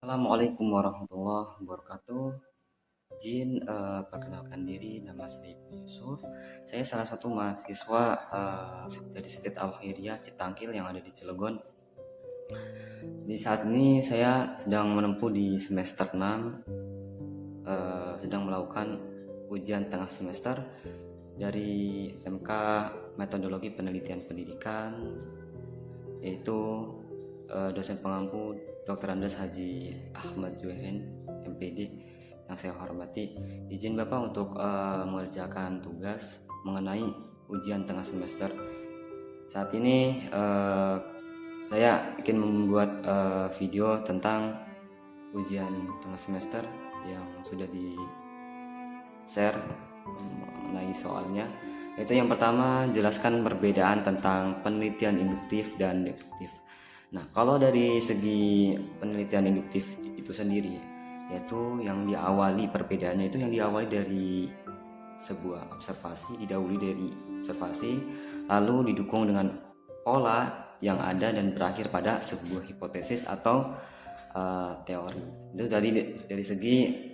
Assalamualaikum warahmatullahi wabarakatuh. Izin perkenalkan diri, nama saya Ibnu Yusuf. Saya salah satu mahasiswa dari Setit Al Khairiyah Citangkil yang ada di Cilegon. Di saat ini saya sedang menempuh di semester 6, sedang melakukan ujian tengah semester dari MK Metodologi Penelitian Pendidikan, yaitu dosen pengampu Dr. Andes Haji Ahmad Juehen, MPD, yang saya hormati. Izin Bapak untuk mengerjakan tugas mengenai ujian tengah semester. Saat ini saya ingin membuat video tentang ujian tengah semester yang sudah di share mengenai soalnya. Yaitu yang pertama, jelaskan perbedaan tentang penelitian induktif dan deduktif. Nah, kalau dari segi penelitian induktif itu sendiri, yaitu yang diawali perbedaannya itu yang diawali dari sebuah observasi, didahului dari observasi, lalu didukung dengan pola yang ada dan berakhir pada sebuah hipotesis atau teori. Itu dari segi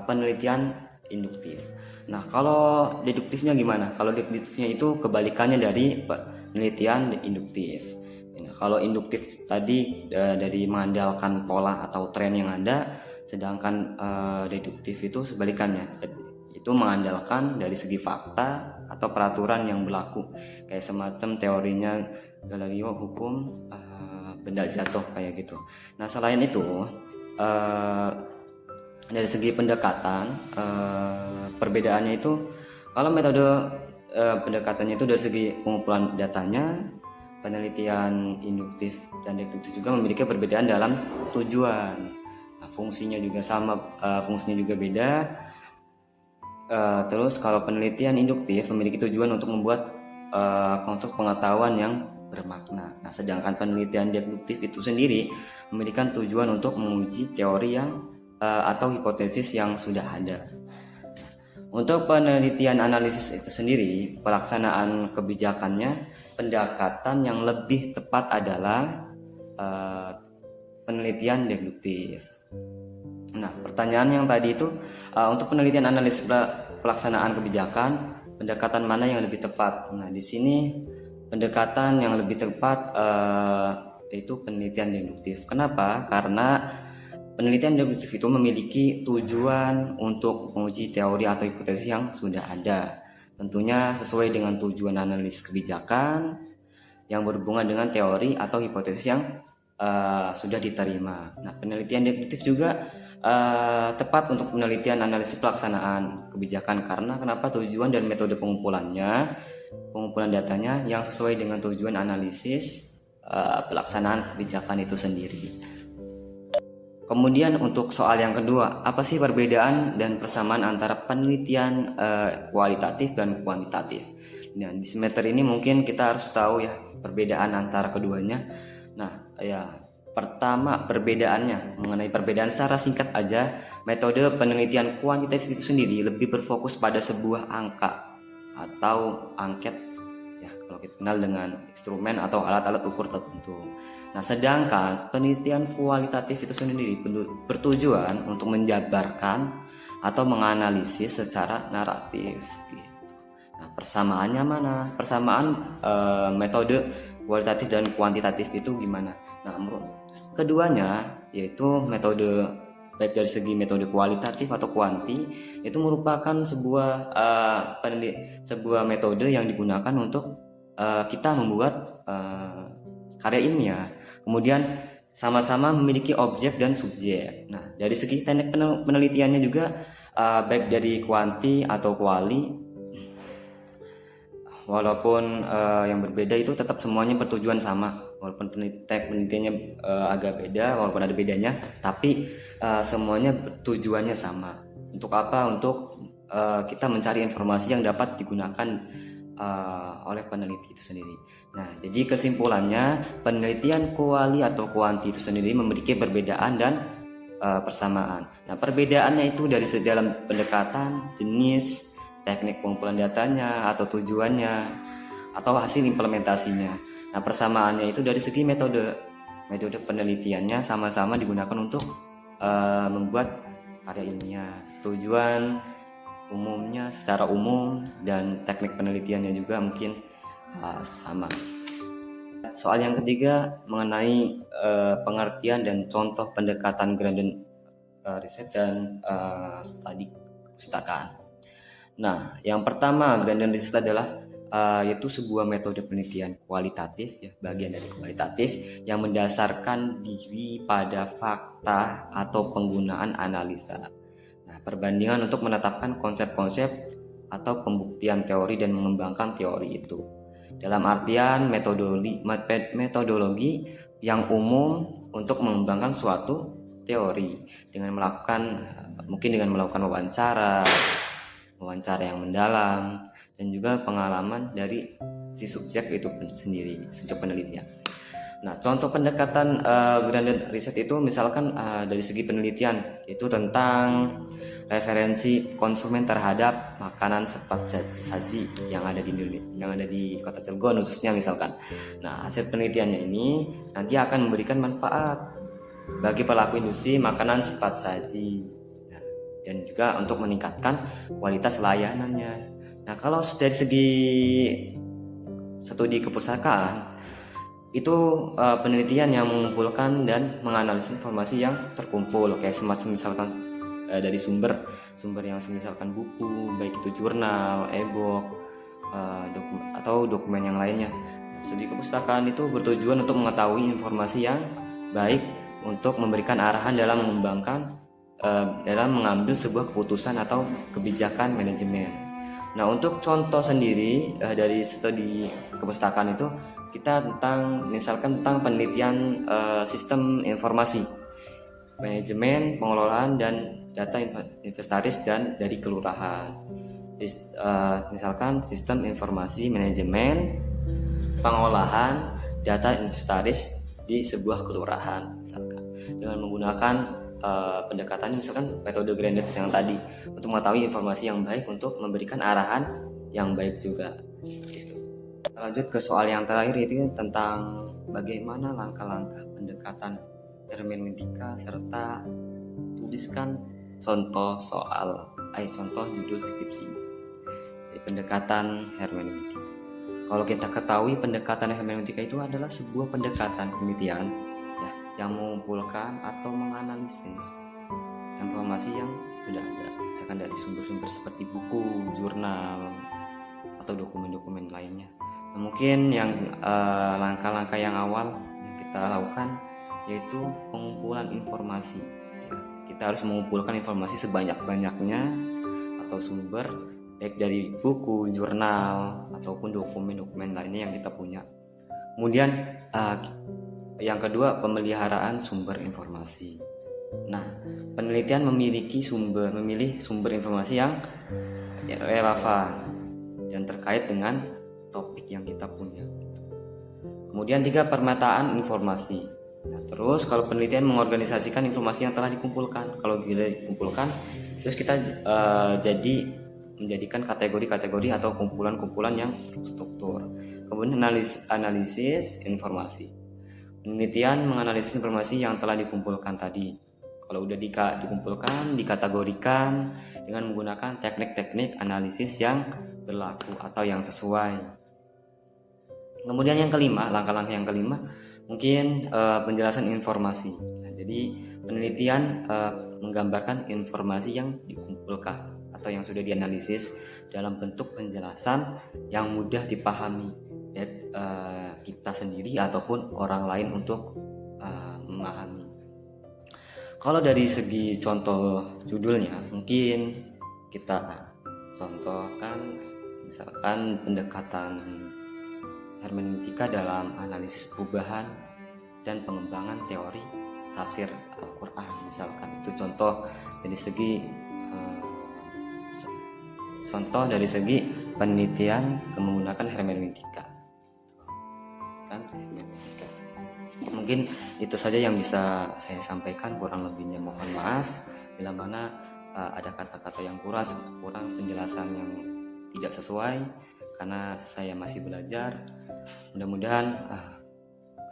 penelitian induktif. Nah, kalau deduktifnya gimana? Kalau deduktifnya itu kebalikannya dari penelitian induktif. Nah, kalau induktif tadi dari mengandalkan pola atau tren yang ada, sedangkan deduktif itu sebalikannya, itu mengandalkan dari segi fakta atau peraturan yang berlaku, kayak semacam teorinya Galileo, hukum benda jatuh kayak gitu. Nah, selain itu dari segi pendekatan, perbedaannya itu kalau metode pendekatannya itu dari segi pengumpulan datanya, penelitian induktif dan deduktif juga memiliki perbedaan dalam tujuan. Nah, fungsinya juga sama, fungsinya juga beda. Terus kalau penelitian induktif memiliki tujuan untuk membuat konstruk pengetahuan yang bermakna. Nah, sedangkan penelitian deduktif itu sendiri memiliki tujuan untuk menguji teori yang atau hipotesis yang sudah ada. Untuk penelitian analisis itu sendiri, pelaksanaan kebijakannya, pendekatan yang lebih tepat adalah penelitian deduktif. Nah, pertanyaan yang tadi itu untuk penelitian analisis pelaksanaan kebijakan, pendekatan mana yang lebih tepat? Nah, di sini pendekatan yang lebih tepat yaitu penelitian deduktif. Kenapa? Karena penelitian deduktif itu memiliki tujuan untuk menguji teori atau hipotesis yang sudah ada. Tentunya sesuai dengan tujuan analisis kebijakan yang berhubungan dengan teori atau hipotesis yang sudah diterima. Nah, penelitian deduktif juga tepat untuk penelitian analisis pelaksanaan kebijakan karena kenapa? Tujuan dan metode pengumpulan datanya yang sesuai dengan tujuan analisis pelaksanaan kebijakan itu sendiri. Kemudian untuk soal yang kedua, apa sih perbedaan dan persamaan antara penelitian kualitatif dan kuantitatif? Nah, di semester ini mungkin kita harus tahu ya perbedaan antara keduanya. Nah, ya pertama perbedaannya, mengenai perbedaan secara singkat aja, metode penelitian kuantitatif itu sendiri lebih berfokus pada sebuah angka atau angket ya, kalau kita kenal dengan instrumen atau alat-alat ukur tertentu. Nah, sedangkan penelitian kualitatif itu sendiri bertujuan untuk menjabarkan atau menganalisis secara naratif gitu. Nah, persamaannya mana? Persamaan metode kualitatif dan kuantitatif itu gimana? Nah, menurut keduanya yaitu metode, baik dari segi metode kualitatif atau kuanti, itu merupakan sebuah metode yang digunakan untuk kita membuat karya ilmiah. Kemudian sama-sama memiliki objek dan subjek. Nah, dari segi teknik penelitiannya juga baik dari kuanti atau kuali, walaupun yang berbeda itu tetap semuanya bertujuan sama. Walaupun teknik penelitiannya agak beda, walaupun ada bedanya, tapi semuanya tujuannya sama. Untuk apa? Untuk kita mencari informasi yang dapat digunakan oleh peneliti itu sendiri. Nah, jadi kesimpulannya, penelitian kuali atau kuanti itu sendiri memiliki perbedaan dan persamaan. Nah, perbedaannya itu dari dalam pendekatan, jenis, teknik pengumpulan datanya atau tujuannya atau hasil implementasinya. Nah, persamaannya itu dari segi metode penelitiannya sama-sama digunakan untuk membuat karya ilmiah. Tujuan umumnya secara umum dan teknik penelitiannya juga mungkin sama. Soal yang ketiga mengenai pengertian dan contoh pendekatan grounded riset dan studi perpustakaan. Nah, yang pertama grounded riset adalah yaitu sebuah metode penelitian kualitatif, ya, bagian dari kualitatif yang mendasarkan diri pada fakta atau penggunaan analisa. Nah, perbandingan untuk menetapkan konsep-konsep atau pembuktian teori dan mengembangkan teori itu. Dalam artian metodologi yang umum untuk mengembangkan suatu teori dengan melakukan wawancara yang mendalam, dan juga pengalaman dari si subjek itu sendiri, subjek penelitian. Nah, contoh pendekatan grounded riset itu misalkan dari segi penelitian itu tentang referensi konsumen terhadap makanan cepat saji yang ada di Kota Cilegon khususnya misalkan. Nah, hasil penelitiannya ini nanti akan memberikan manfaat bagi pelaku industri makanan cepat saji. Nah, dan juga untuk meningkatkan kualitas layanannya. Nah, kalau dari segi studi kepustakaan itu penelitian yang mengumpulkan dan menganalisis informasi yang terkumpul kayak semacam misalkan dari sumber yang misalkan buku, baik itu jurnal, e-book, atau dokumen yang lainnya. Nah, studi kepustakaan itu bertujuan untuk mengetahui informasi yang baik untuk memberikan arahan dalam dalam mengambil sebuah keputusan atau kebijakan manajemen. Nah, untuk contoh sendiri dari studi kepustakaan itu kita misalkan tentang penelitian sistem informasi, manajemen, pengelolaan, dan data inventaris dan dari kelurahan. Misalkan sistem informasi, manajemen, pengolahan, data inventaris di sebuah kelurahan, misalkan dengan menggunakan pendekatan misalkan metode grounded yang tadi untuk mengetahui informasi yang baik untuk memberikan arahan yang baik juga. Gitu. Lanjut ke soal yang terakhir, itu tentang bagaimana langkah-langkah pendekatan hermeneutika serta tuliskan contoh judul skripsi dari pendekatan hermeneutika. Kalau kita ketahui, pendekatan hermeneutika itu adalah sebuah pendekatan penelitian ya, yang mengumpulkan atau menganalisis informasi yang sudah ada, misalkan dari sumber-sumber seperti buku, jurnal, atau dokumen-dokumen lainnya. Nah, mungkin yang langkah-langkah yang awal yang kita lakukan yaitu pengumpulan informasi. Ya, kita harus mengumpulkan informasi sebanyak-banyaknya atau sumber, baik dari buku, jurnal, ataupun dokumen-dokumen lainnya yang kita punya. Kemudian yang kedua, pemeliharaan sumber informasi. Nah, penelitian memilih sumber informasi yang relevan dan terkait dengan topik yang kita punya. Kemudian 3, pemetaan informasi. Nah, terus kalau penelitian mengorganisasikan informasi yang telah dikumpulkan. Kalau sudah dikumpulkan, terus kita menjadikan kategori-kategori atau kumpulan-kumpulan yang terstruktur. Kemudian analisis informasi. Penelitian menganalisis informasi yang telah dikumpulkan tadi. Kalau udah dikumpulkan, dikategorikan dengan menggunakan teknik-teknik analisis yang berlaku atau yang sesuai. Kemudian yang kelima, langkah-langkah yang kelima mungkin penjelasan informasi. Nah, jadi penelitian menggambarkan informasi yang dikumpulkan atau yang sudah dianalisis dalam bentuk penjelasan yang mudah dipahami kita sendiri ataupun orang lain untuk memahami. Kalau dari segi contoh judulnya, mungkin kita contohkan misalkan pendekatan hermeneutika dalam analisis perubahan dan pengembangan teori tafsir Al-Quran, misalkan itu contoh dari segi penelitian menggunakan hermeneutika. Mungkin itu saja yang bisa saya sampaikan, kurang lebihnya mohon maaf bila mana ada kata-kata yang kurang penjelasan yang tidak sesuai, karena saya masih belajar. Mudah-mudahan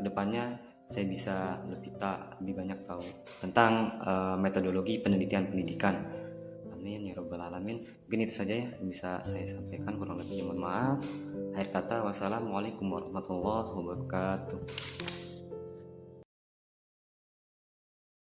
kedepannya saya bisa lebih banyak tahu tentang metodologi penelitian pendidikan. Amin ya robbal alamin. Mungkin itu saja ya bisa saya sampaikan, kurang lebihnya mohon maaf. Akhir kata, wassalamualaikum warahmatullahi wabarakatuh.